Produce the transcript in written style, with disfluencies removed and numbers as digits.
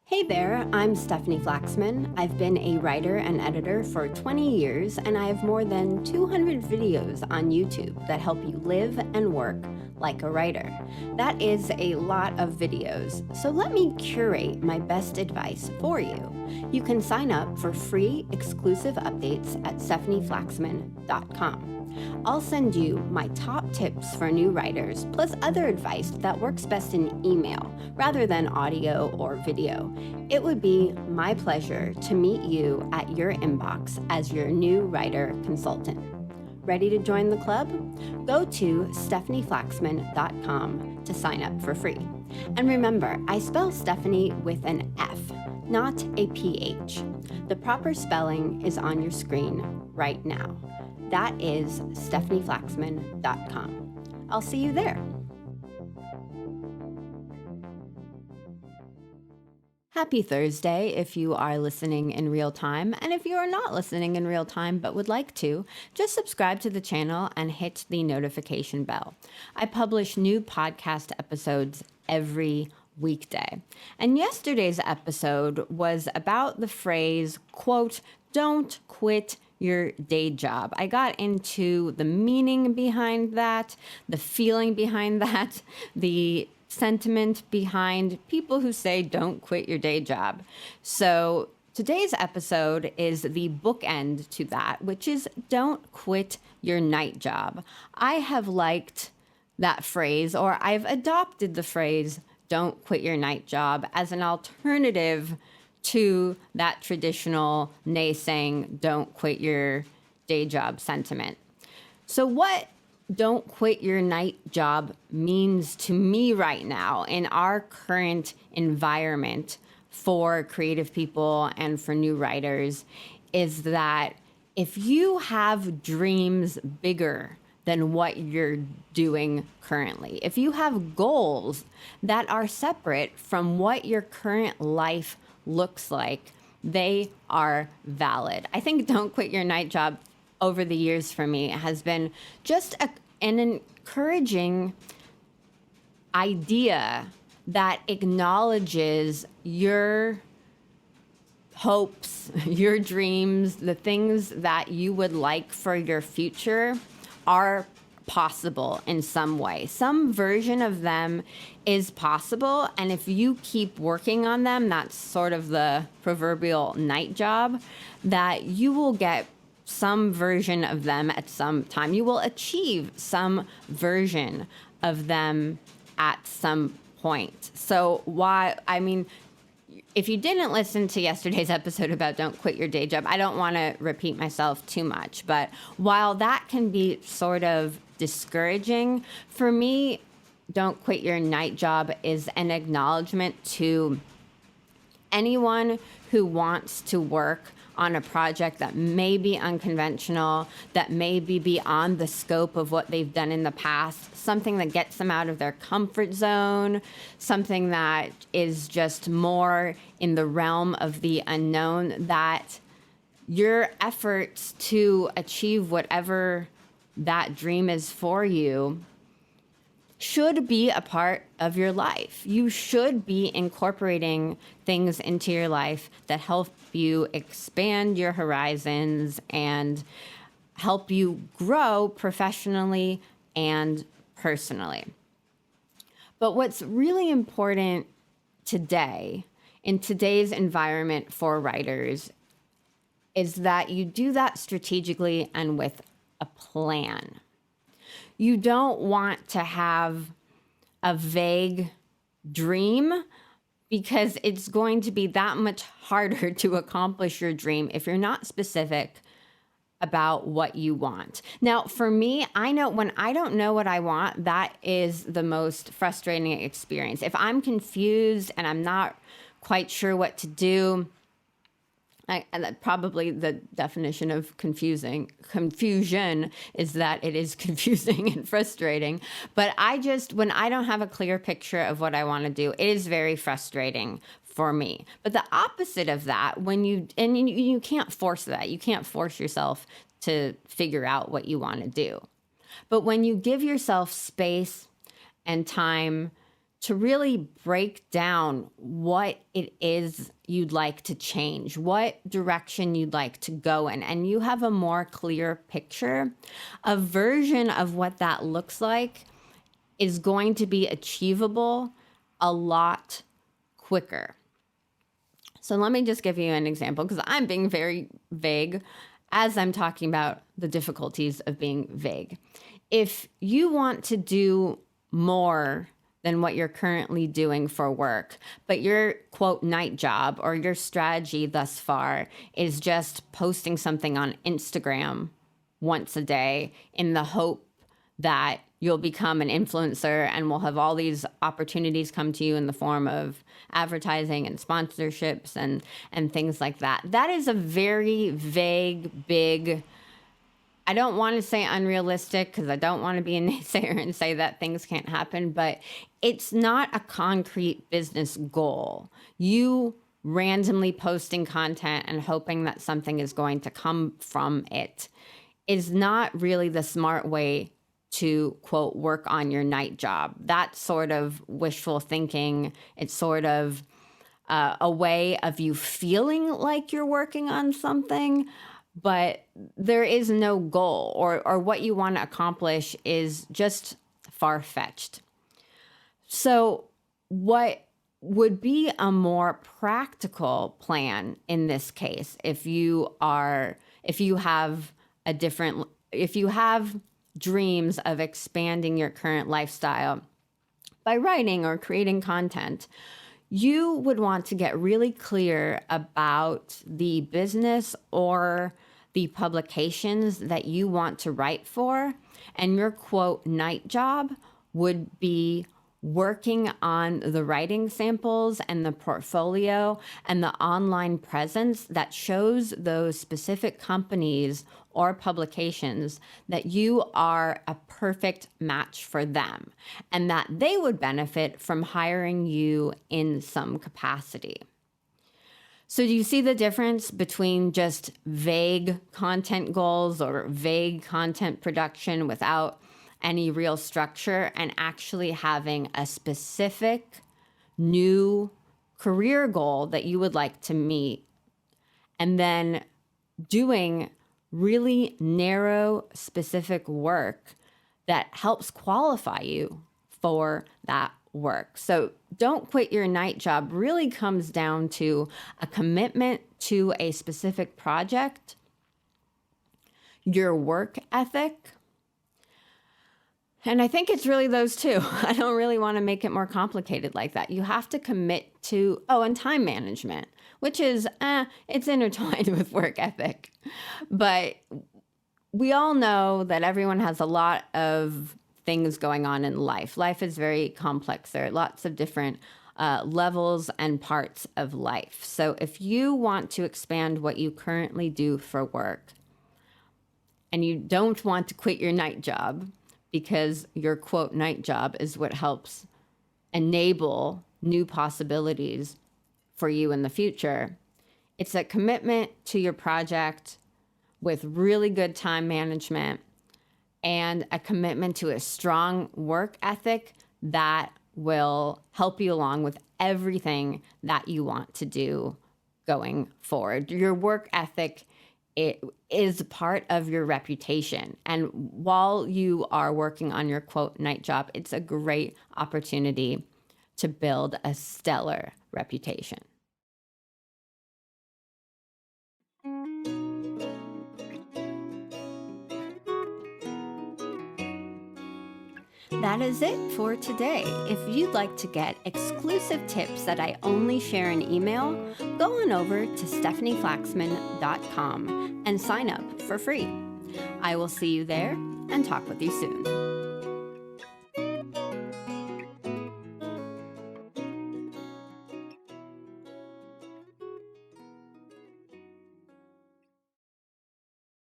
Hey there, I'm Stefanie Flaxman. I've been a writer and editor for 20 years, and I have more than 200 videos on YouTube that help you live and work like a writer. That is a lot of videos, so let me curate my best advice for you. You can sign up for free exclusive updates at stefanieflaxman.com. I'll send you my top tips for new writers, plus other advice that works best in email rather than audio or video. It would be my pleasure to meet you at your inbox as your new writer consultant. Ready to join the club? Go to stefanieflaxman.com to sign up for free. And remember, I spell Stefanie with an F, not a PH. The proper spelling is on your screen right now. That is stefanieflaxman.com. I'll see you there. Happy Thursday if you are listening in real time, and if you are not listening in real time but would like to, just subscribe to the channel and hit the notification bell. I publish new podcast episodes every weekday. And yesterday's episode was about the phrase, quote, "Don't quit your day job." I got into the meaning behind that, the feeling behind that, the sentiment behind people who say don't quit your day job. So today's episode is the bookend to that, which is don't quit your night job. I have liked that phrase, or I've adopted the phrase don't quit your night job as an alternative to that traditional naysaying don't quit your day job sentiment. So what don't quit your night job means to me right now in our current environment for creative people and for new writers is that if you have dreams bigger than what you're doing currently, if you have goals that are separate from what your current life looks like, they are valid. I think don't quit your night job over the years for me has been just an encouraging idea that acknowledges your hopes, your dreams, the things that you would like for your future are possible in some way. Some version of them is possible, and if you keep working on them, that's sort of the proverbial night job, that you will get some version of them at some time. You will achieve some version of them at some point. So if you didn't listen to yesterday's episode about don't quit your day job, I don't want to repeat myself too much, but while that can be sort of discouraging, for me, don't quit your night job is an acknowledgement to anyone who wants to work on a project that may be unconventional, that may be beyond the scope of what they've done in the past, something that gets them out of their comfort zone, something that is just more in the realm of the unknown, that your efforts to achieve whatever that dream is for you should be a part of your life. You should be incorporating things into your life that help you expand your horizons and help you grow professionally and personally. But what's really important today, in today's environment for writers, is that you do that strategically and with a plan. You don't want to have a vague dream because it's going to be that much harder to accomplish your dream if you're not specific about what you want. Now, for me, I know when I don't know what I want, that is the most frustrating experience. If I'm confused and I'm not quite sure what to do, and that probably the definition of confusion is that it is confusing and frustrating. But when I don't have a clear picture of what I want to do, it is very frustrating for me. But the opposite of that, you can't force that. You can't force yourself to figure out what you want to do. But when you give yourself space and time to really break down what it is you'd like to change, what direction you'd like to go in, and you have a more clear picture, a version of what that looks like is going to be achievable a lot quicker. So let me just give you an example, because I'm being very vague as I'm talking about the difficulties of being vague. If you want to do more than what you're currently doing for work, but your quote night job or your strategy thus far is just posting something on Instagram once a day in the hope that you'll become an influencer and will have all these opportunities come to you in the form of advertising and sponsorships and things like that. That is a very vague, big, I don't want to say unrealistic because I don't want to be a naysayer and say that things can't happen, but it's not a concrete business goal. You randomly posting content and hoping that something is going to come from it is not really the smart way to, quote, work on your night job. That's sort of wishful thinking. It's sort of a way of you feeling like you're working on something, but there is no goal, or what you want to accomplish is just far-fetched. So what would be a more practical plan in this case, if you have dreams of expanding your current lifestyle by writing or creating content, you would want to get really clear about the business or the publications that you want to write for. And your quote night job would be working on the writing samples and the portfolio and the online presence that shows those specific companies or publications that you are a perfect match for them and that they would benefit from hiring you in some capacity. So do you see the difference between just vague content goals or vague content production without any real structure and actually having a specific new career goal that you would like to meet, and then doing really narrow, specific work that helps qualify you for that work? So don't quit your night job really comes down to a commitment to a specific project, your work ethic, and I think it's really those two. I don't really want to make it more complicated like that. You have to commit to, and time management, which is, it's intertwined with work ethic. But we all know that everyone has a lot of things going on in life. Life is very complex. There are lots of different levels and parts of life. So if you want to expand what you currently do for work and you don't want to quit your night job, because your quote night job is what helps enable new possibilities for you in the future, it's a commitment to your project with really good time management and a commitment to a strong work ethic that will help you along with everything that you want to do going forward. Your work ethic, it is part of your reputation. And while you are working on your quote night job, it's a great opportunity to build a stellar reputation. That is it for today. If you'd like to get exclusive tips that I only share in email, go on over to stefanieflaxman.com and sign up for free. I will see you there and talk with you soon.